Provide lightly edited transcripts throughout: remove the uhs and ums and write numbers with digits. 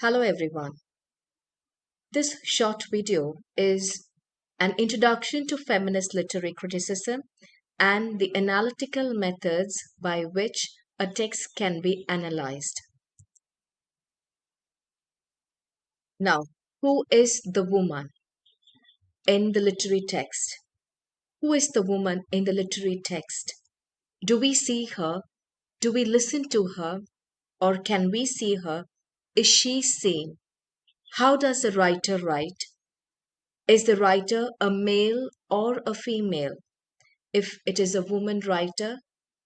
Hello everyone. This short video is an introduction to feminist literary criticism and the analytical methods by which a text can be analyzed. Now, who is the woman in the literary text? Who is the woman in the literary text? Do we see her? Do we listen to her? Or can we see her? Is she seen? How does the writer write? Is the writer a male or a female? If it is a woman writer,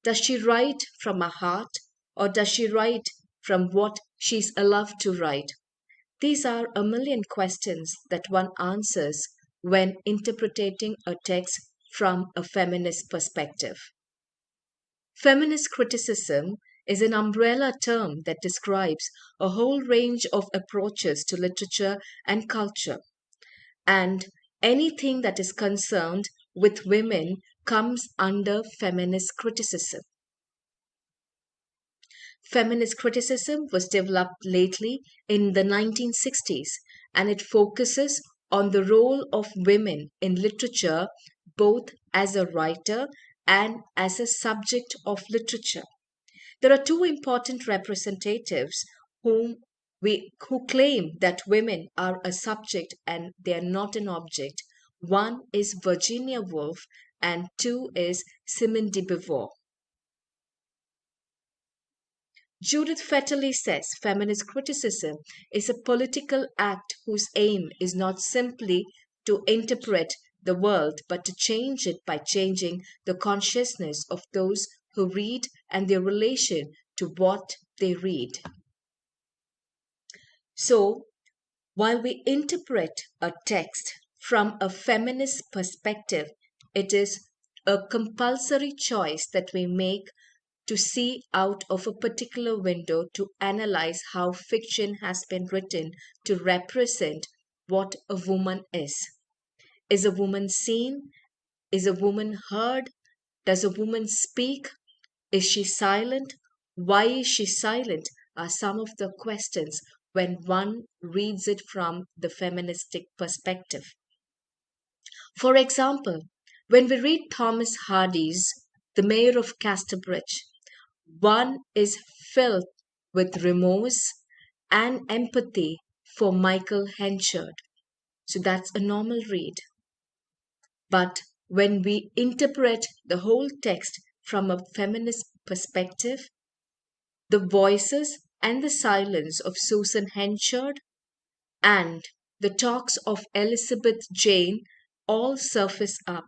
does she write from her heart or does she write from what she's allowed to write? These are a million questions that one answers when interpreting a text from a feminist perspective. Feminist criticism is an umbrella term that describes a whole range of approaches to literature and culture. And anything that is concerned with women comes under feminist criticism. Feminist criticism was developed lately in the 1960s and it focuses on the role of women in literature both as a writer and as a subject of literature. There are two important representatives who claim that women are a subject and they are not an object. One is Virginia Woolf and two is Simone de Beauvoir. Judith Fetterly says feminist criticism is a political act whose aim is not simply to interpret the world but to change it by changing the consciousness of those who read and their relation to what they read. So, while we interpret a text from a feminist perspective, it is a compulsory choice that we make to see out of a particular window to analyze how fiction has been written to represent what a woman is. Is a woman seen? Is a woman heard? Does a woman speak? Is she silent? Why is she silent? Are some of the questions when one reads it from the feministic perspective. For example, when we read Thomas Hardy's The Mayor of Casterbridge, one is filled with remorse and empathy for Michael Henchard. So that's a normal read. But when we interpret the whole text from a feminist perspective, the voices and the silence of Susan Henchard and the talks of Elizabeth Jane all surface up,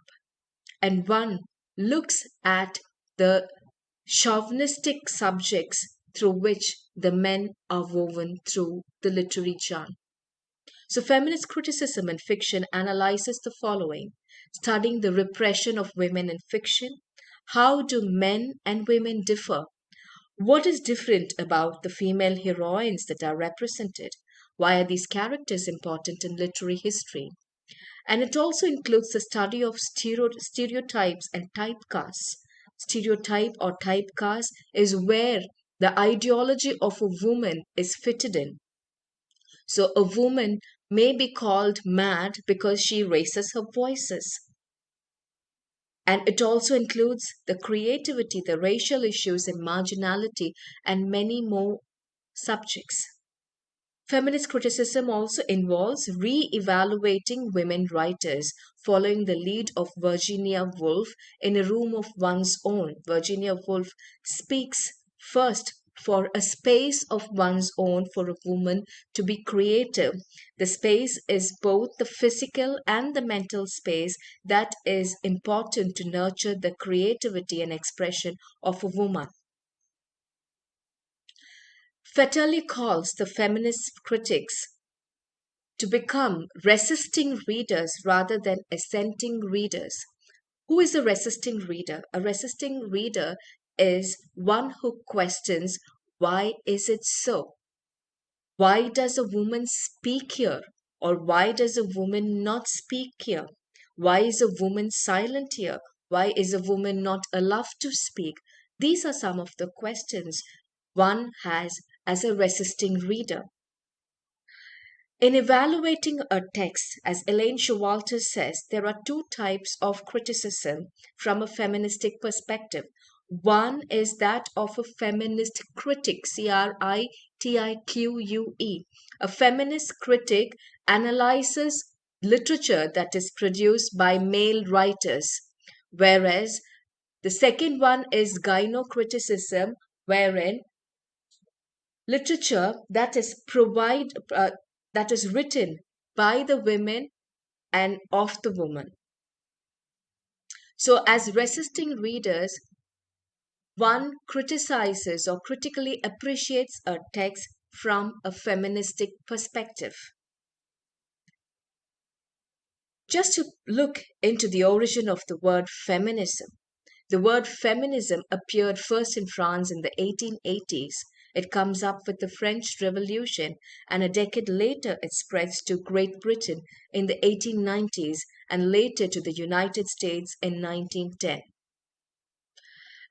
and one looks at the chauvinistic subjects through which the men are woven through the literary yarn. So, feminist criticism in fiction analyzes the following: studying the repression of women in fiction. How do men and women differ? What is different about the female heroines that are represented? Why are these characters important in literary history? And it also includes the study of stereotypes and typecasts. Stereotype or typecast is where the ideology of a woman is fitted in. So a woman may be called mad because she raises her voices. And it also includes the creativity, the racial issues, and marginality, and many more subjects. Feminist criticism also involves re evaluating women writers, following the lead of Virginia Woolf in a room of one's own. Virginia Woolf speaks first for a space of one's own for a woman to be creative. The space is both the physical and the mental space that is important to nurture the creativity and expression of a woman. Fetterly calls the feminist critics to become resisting readers rather than assenting readers. Who is a resisting reader? A resisting reader is one who questions, why is it so? Why does a woman speak here? Or why does a woman not speak here? Why is a woman silent here? Why is a woman not allowed to speak? These are some of the questions one has as a resisting reader. In evaluating a text, as Elaine Showalter says, there are two types of criticism from a feministic perspective. One is that of a feminist critic, CRITIQUE. A feminist critic analyzes literature that is produced by male writers, whereas the second one is gynocriticism, wherein literature that is written by the women and of the woman. So as resisting readers, one criticizes or critically appreciates a text from a feministic perspective. Just to look into the origin of the word feminism. The word feminism appeared first in France in the 1880s. It comes up with the French Revolution, and a decade later it spreads to Great Britain in the 1890s and later to the United States in 1910.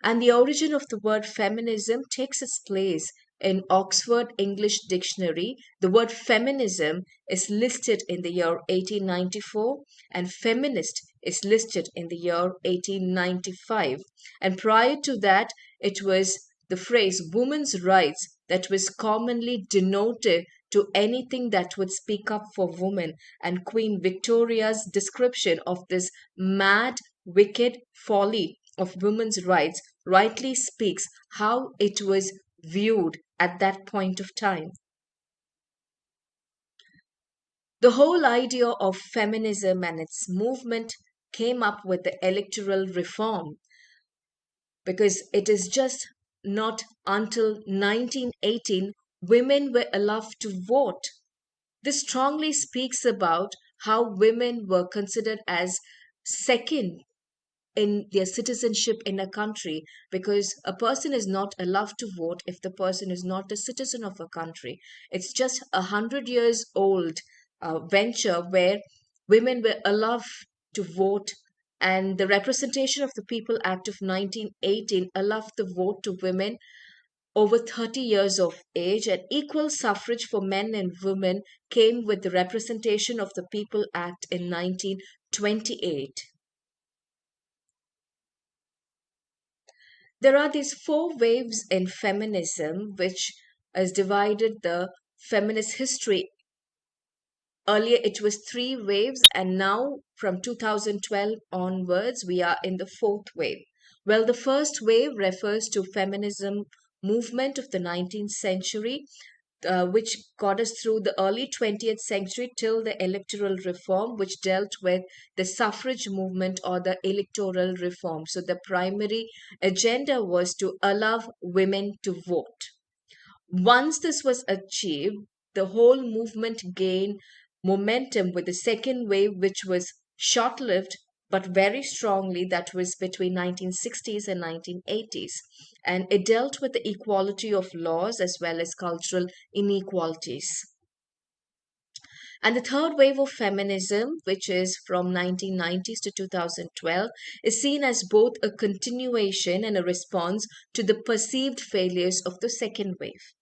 And the origin of the word feminism takes its place in Oxford English Dictionary. The word feminism is listed in the year 1894 and feminist is listed in the year 1895. And prior to that, it was the phrase women's rights that was commonly denoted to anything that would speak up for women. And Queen Victoria's description of this mad, wicked folly of women's rights rightly speaks how it was viewed at that point of time. The whole idea of feminism and its movement came up with the electoral reform because it is just not until 1918 women were allowed to vote. This strongly speaks about how women were considered as second in their citizenship in a country, because a person is not allowed to vote if the person is not a citizen of a country. It's just 100 years old venture where women were allowed to vote, and the Representation of the People Act of 1918 allowed the vote to women over 30 years of age, and equal suffrage for men and women came with the Representation of the People Act in 1928. There are these four waves in feminism, which has divided the feminist history. Earlier, it was three waves, and now from 2012 onwards, we are in the fourth wave. Well, the first wave refers to feminism movement of the 19th century, which got us through the early 20th century till the electoral reform, which dealt with the suffrage movement or the electoral reform. So the primary agenda was to allow women to vote. Once this was achieved, the whole movement gained momentum with the second wave, which was short lived but very strongly, that was between 1960s and 1980s, and it dealt with the equality of laws as well as cultural inequalities. And the third wave of feminism, which is from 1990s to 2012, is seen as both a continuation and a response to the perceived failures of the second wave.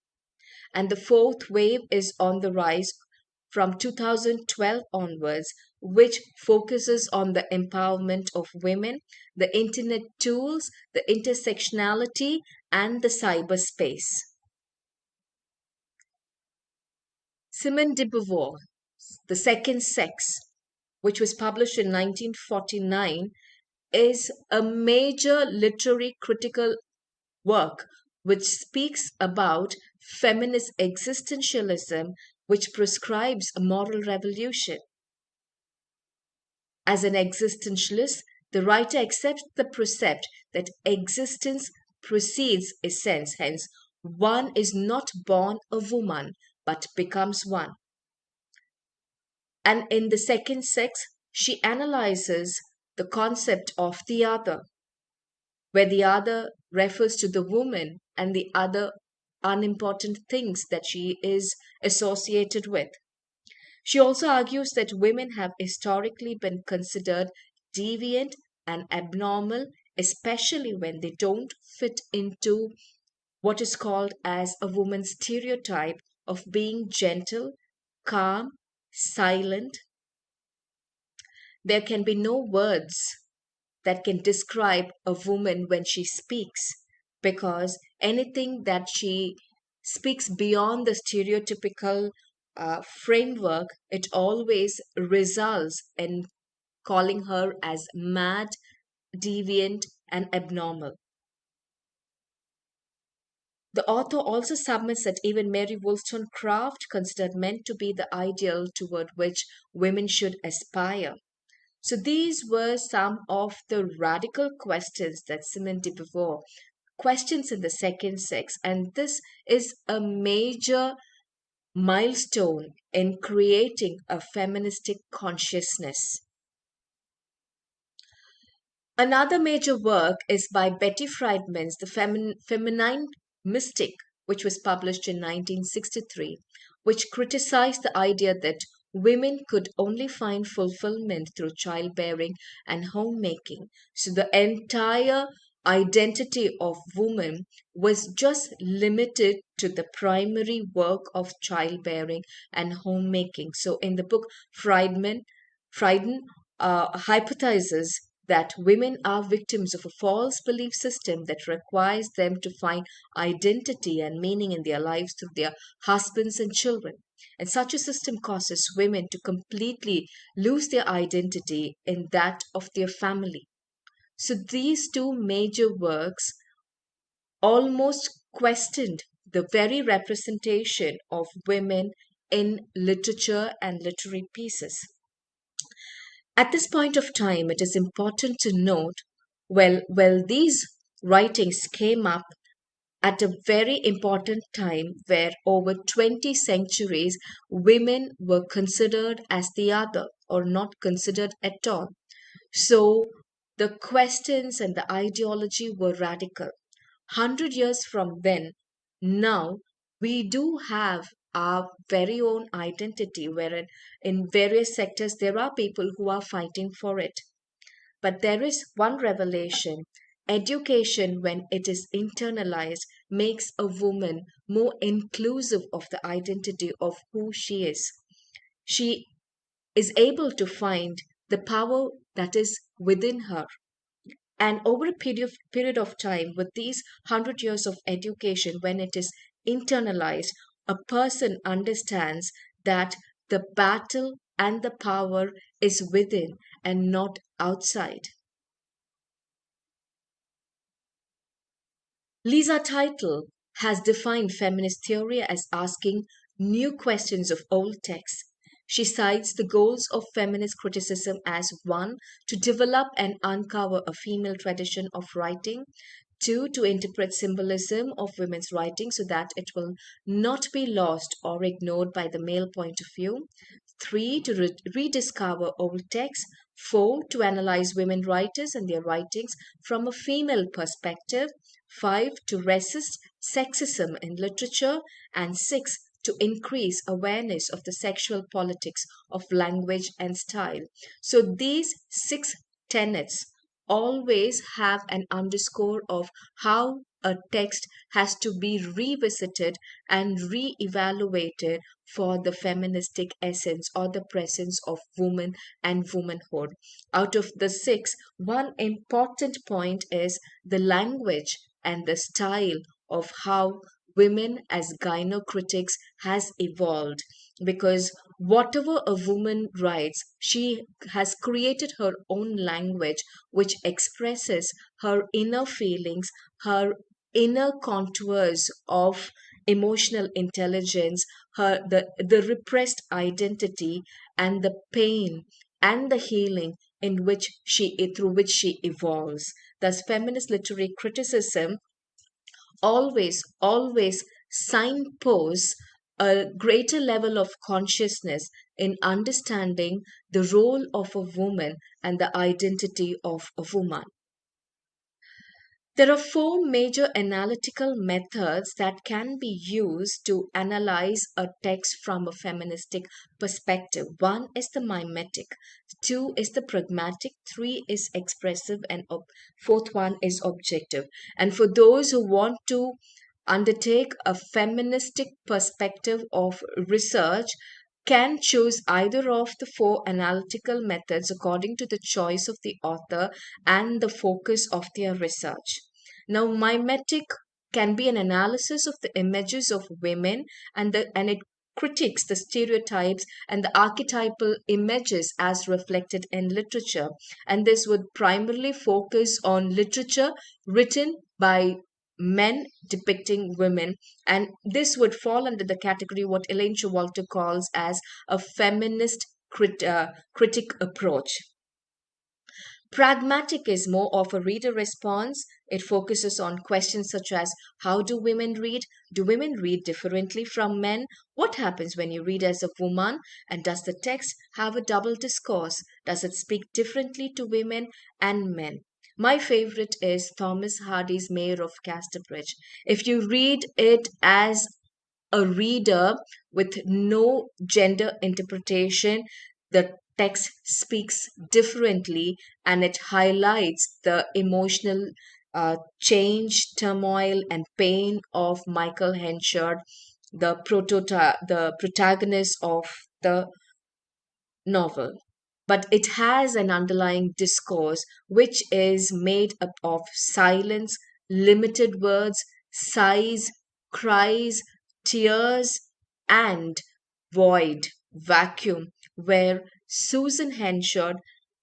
And the fourth wave is on the rise from 2012 onwards, which focuses on the empowerment of women, the internet tools, the intersectionality, and the cyberspace. Simone de Beauvoir, The Second Sex, which was published in 1949, is a major literary critical work which speaks about feminist existentialism, which prescribes a moral revolution. As an existentialist, the writer accepts the precept that existence precedes essence, hence, one is not born a woman but becomes one. And in The Second Sex, she analyzes the concept of the other, where the other refers to the woman and the other unimportant things that she is associated with. She also argues that women have historically been considered deviant and abnormal, especially when they don't fit into what is called as a woman's stereotype of being gentle, calm, silent. There can be no words that can describe a woman when she speaks, because anything that she speaks beyond the stereotypical framework, it always results in calling her as mad, deviant, and abnormal. The author also submits that even Mary Wollstonecraft considered men to be the ideal toward which women should aspire. So these were some of the radical questions that Simone de Beauvoir questions in the second sex, and this is a major milestone in creating a feministic consciousness. Another major work is by Betty Friedman's The Feminine Mystique, which was published in 1963, which criticized the idea that women could only find fulfillment through childbearing and homemaking. So the entire identity of woman was just limited to the primary work of childbearing and homemaking. So in the book, Friedan hypothesizes that women are victims of a false belief system that requires them to find identity and meaning in their lives through their husbands and children. And such a system causes women to completely lose their identity in that of their family. So these two major works almost questioned the very representation of women in literature and literary pieces. At this point of time, it is important to note, these writings came up at a very important time where over 20 centuries women were considered as the other or not considered at all. So the questions and the ideology were radical. 100 years from then, now we do have our very own identity, wherein in various sectors there are people who are fighting for it. But there is one revelation: education, when it is internalized, makes a woman more inclusive of the identity of who she is. She is able to find the power that is within her. And over a period of time, with these 100 years of education, when it is internalized, a person understands that the battle and the power is within and not outside. Lisa Teitel has defined feminist theory as asking new questions of old texts. She cites the goals of feminist criticism as one, to develop and uncover a female tradition of writing, two, to interpret symbolism of women's writing so that it will not be lost or ignored by the male point of view, three, to rediscover old texts, four, to analyze women writers and their writings from a female perspective, five, to resist sexism in literature, and six, to increase awareness of the sexual politics of language and style. So these six tenets always have an underscore of how a text has to be revisited and re-evaluated for the feministic essence or the presence of woman and womanhood. Out of the six, one important point is the language and the style of how women as gynocritics has evolved, because whatever a woman writes, she has created her own language which expresses her inner feelings, her inner contours of emotional intelligence, the repressed identity, and the pain and the healing in which she through which she evolves. Thus feminist literary criticism always signposts a greater level of consciousness in understanding the role of a woman and the identity of a woman. There are four major analytical methods that can be used to analyze a text from a feministic perspective. One is the mimetic, two is the pragmatic, three is expressive, and fourth one is objective. And for those who want to undertake a feministic perspective of research, can choose either of the four analytical methods according to the choice of the author and the focus of their research. Now, mimetic can be an analysis of the images of women and it critiques the stereotypes and the archetypal images as reflected in literature. And this would primarily focus on literature written by men depicting women, and this would fall under the category what Elaine Showalter calls as a feminist critic approach. Pragmatic is more of a reader response. It focuses on questions such as how do women read? Do women read differently from men? What happens when you read as a woman? And does the text have a double discourse? Does it speak differently to women and men? My favorite is Thomas Hardy's Mayor of Casterbridge. If you read it as a reader with no gender interpretation, the text speaks differently and it highlights the emotional change, turmoil, and pain of Michael Henshard, the protagonist of the novel. But it has an underlying discourse which is made up of silence, limited words, sighs, cries, tears, and void, vacuum, where Susan Henshard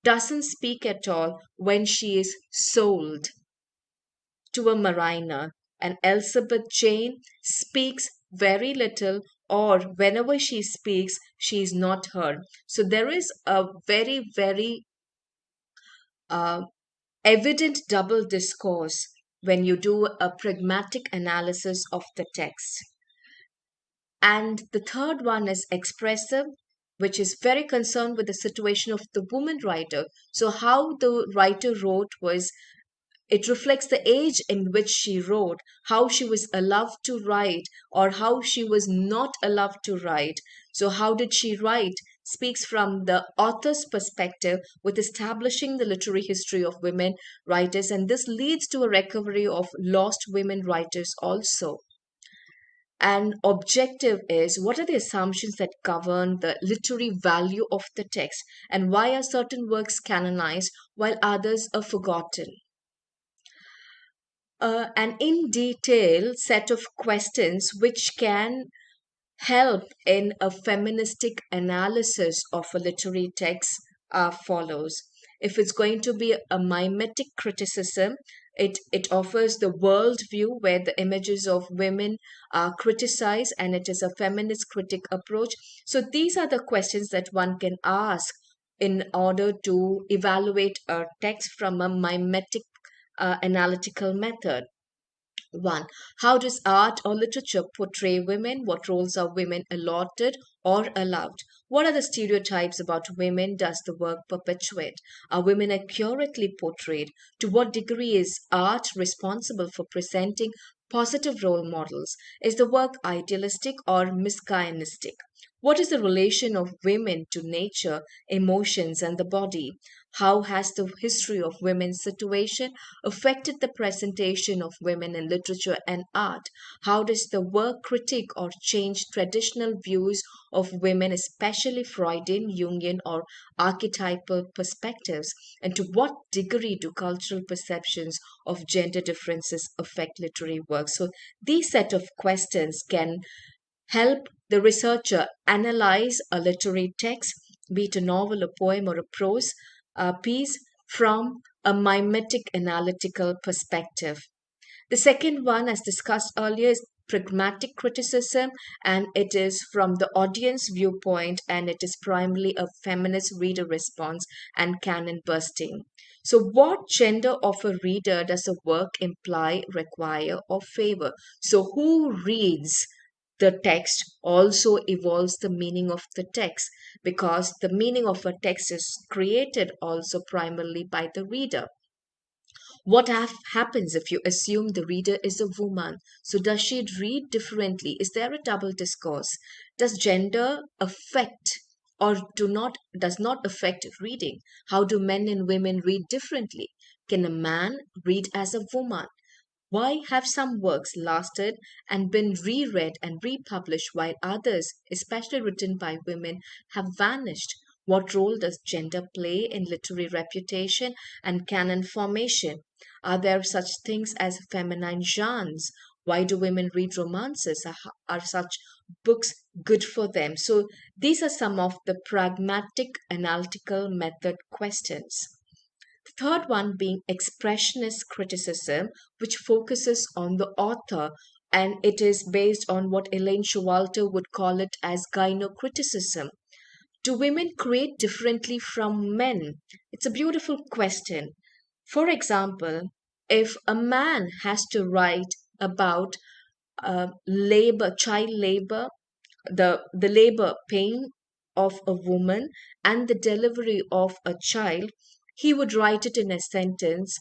doesn't speak at all when she is sold to a mariner, and Elizabeth Jane speaks very little, or whenever she speaks, she is not heard. So there is a very, very uh, evident double discourse when you do a pragmatic analysis of the text. And the third one is expressive, which is very concerned with the situation of the woman writer. So, how the writer wrote was it reflects the age in which she wrote, how she was allowed to write, or how she was not allowed to write. So, how did she write? Speaks from the author's perspective with establishing the literary history of women writers, and this leads to a recovery of lost women writers also. And objective is what are the assumptions that govern the literary value of the text, and why are certain works canonized while others are forgotten? An in detail set of questions which can help in a feministic analysis of a literary text follows. If it's going to be a mimetic criticism, it offers the world view where the images of women are criticized and it is a feminist critic approach. So these are the questions that one can ask in order to evaluate a text from a mimetic analytical method. One, how does art or literature portray women? What roles are women allotted or allowed? What are the stereotypes about women does the work perpetuate? Are women accurately portrayed? To what degree is art responsible for presenting positive role models? Is the work idealistic or misogynistic? What is the relation of women to nature, emotions, and the body? How has the history of women's situation affected the presentation of women in literature and art? How does the work critique or change traditional views of women, especially Freudian, Jungian, or archetypal perspectives? And to what degree do cultural perceptions of gender differences affect literary works? So these set of questions can help the researcher analyze a literary text, be it a novel, a poem, or a prose piece, from a mimetic analytical perspective. The second one, as discussed earlier, is pragmatic criticism, and it is from the audience viewpoint, and it is primarily a feminist reader response and canon busting. So, what gender of a reader does a work imply, require, or favor? So, who reads the text also evolves the meaning of the text, because the meaning of a text is created also primarily by the reader. What happens if you assume the reader is a woman? So, does she read differently? Is there a double discourse? Does gender affect or does not affect reading? How do men and women read differently? Can a man read as a woman? Why have some works lasted and been reread and republished while others, especially written by women, have vanished? What role does gender play in literary reputation and canon formation? Are there such things as feminine genres? Why do women read romances? Are such books good for them? So, these are some of the pragmatic analytical method questions. The third one being expressionist criticism, which focuses on the author, and it is based on what Elaine Showalter would call it as gynocriticism. Do women create differently from men? It's a beautiful question. For example, if a man has to write about child labor, the labor pain of a woman and the delivery of a child, he would write it in a sentence: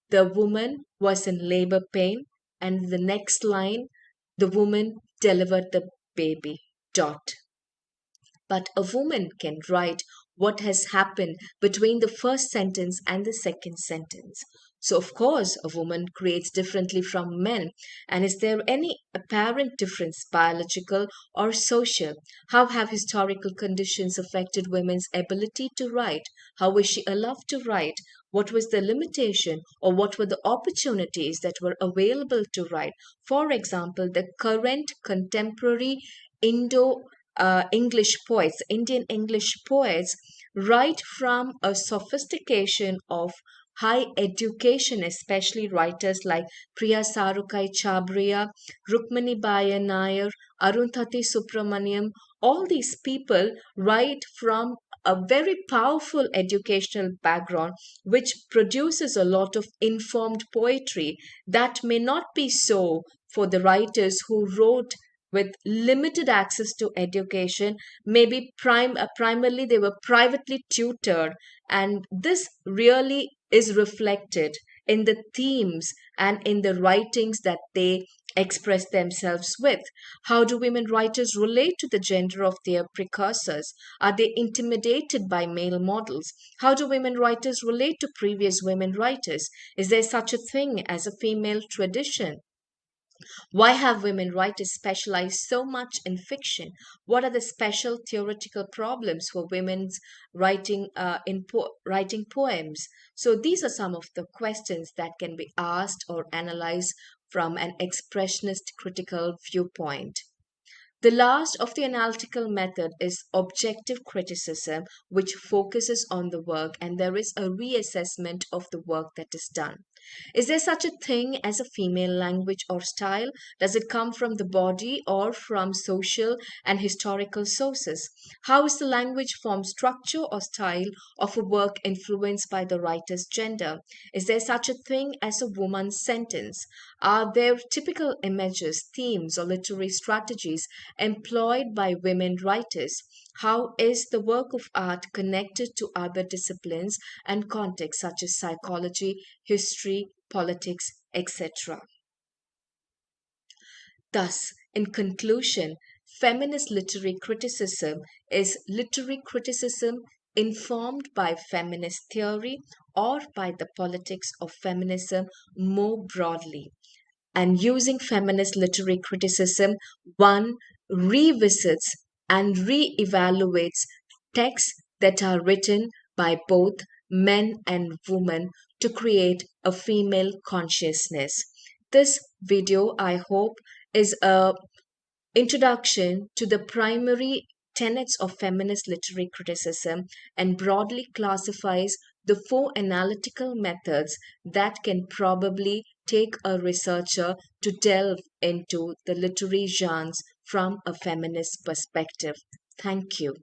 the woman was in labor pain, and the next line, the woman delivered the baby. Dot. But a woman can write what has happened between the first sentence and the second sentence. So, of course, a woman creates differently from men. And is there any apparent difference, biological or social? How have historical conditions affected women's ability to write? How was she allowed to write? What was the limitation, or what were the opportunities that were available to write? For example, the current contemporary Indo English poets, Indian English poets, write from a sophistication of high education, especially writers like Priya Sarukai Chabriya, Rukmani Baya Nair, Arundhati Subramaniam. All these people write from a very powerful educational background, which produces a lot of informed poetry that may not be so for the writers who wrote with limited access to education. Maybe primarily they were privately tutored, and this really is reflected in the themes and in the writings that they express themselves with. How do women writers relate to the gender of their precursors? Are they intimidated by male models? How do women writers relate to previous women writers? Is there such a thing as a female tradition? Why have women writers specialized so much in fiction? What are the special theoretical problems for women's writing poems? So these are some of the questions that can be asked or analyzed from an expressionist critical viewpoint. The last of the analytical method is objective criticism, which focuses on the work, and there is a reassessment of the work that is done. Is there such a thing as a female language or style? Does it come from the body or from social and historical sources? How is the language form, structure, or style of a work influenced by the writer's gender? Is there such a thing as a woman's sentence? Are there typical images, themes, or literary strategies employed by women writers? How is the work of art connected to other disciplines and contexts such as psychology, history, politics, etc.? Thus, in conclusion, feminist literary criticism is literary criticism informed by feminist theory or by the politics of feminism more broadly. And using feminist literary criticism, one revisits and re-evaluates texts that are written by both men and women to create a female consciousness. This video, I hope, is a introduction to the primary tenets of feminist literary criticism and broadly classifies the four analytical methods that can probably take a researcher to delve into the literary genres from a feminist perspective. Thank you.